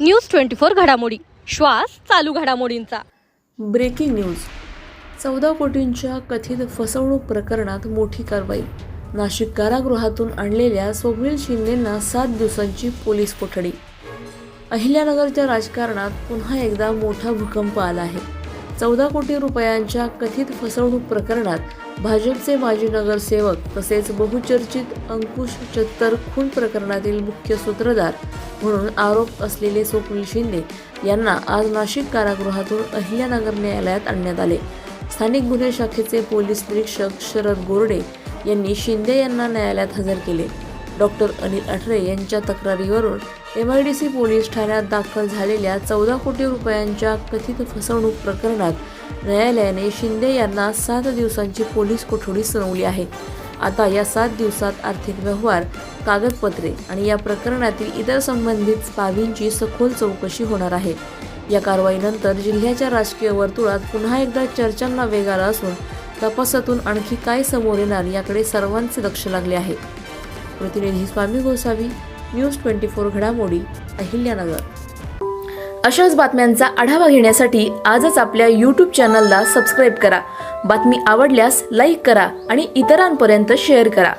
News 24 घडामोडी, श्वास चालू घडामोडींचा। Breaking news. 14 कोटींच्या कथित फसवणूक प्रकरणात मोठी कारवाई। नाशिक कारागृहातून आणलेल्या स्वप्नील शिंदेंना 7 दिवसांची पोलीस कोठडी। अहिल्यानगरच्या राजकारणात पुन्हा एकदा मोठा भूकंप आला आहे। 14 कोटी रुपयांच्या कथित फसवणूक प्रकरणात भाजपचे माजी नगरसेवक तसेच बहुचर्चित अंकुश चत्तर खून प्रकरणातील मुख्य सूत्रधार म्हणून आरोप असलेले स्वप्नील शिंदे यांना आज नाशिक कारागृहातून अहिल्यानगर न्यायालयात आणण्यात आले। स्थानिक गुन्हे शाखेचे पोलीस निरीक्षक शरद गोरडे यांनी शिंदे यांना न्यायालयात हजर केले। डॉक्टर अनिल अठरे यांच्या तक्रारीवरून MIDC पोलीस ठाण्यात दाखल झालेल्या 14 कोटी रुपयांच्या कथित फसवणूक प्रकरणात न्यायालयाने शिंदे यांना 7 दिवसांची पोलीस कोठडी सुनावली आहे। आता या 7 दिवसात आर्थिक व्यवहार, कागदपत्रे आणि या प्रकरणातील इतर संबंधित बाबींची सखोल चौकशी होणार आहे। या कारवाईनंतर जिल्ह्याच्या राजकीय वर्तुळात पुन्हा एकदा चर्चांना वेग आला असून तपासातून आणखी काय समोर येणार याकडे सर्वांचे लक्ष लागले आहे। प्रतिनिधी स्वामी गोसावी, न्यूज 24 घडामोडी, अहिल्यानगर। अशाच बातम्यांचा आढावा घेण्यासाठी आजच आपल्या YouTube चॅनलला सबस्क्राईब करा। बातमी आवडल्यास लाईक करा आणि इतरांपर्यंत शेअर करा।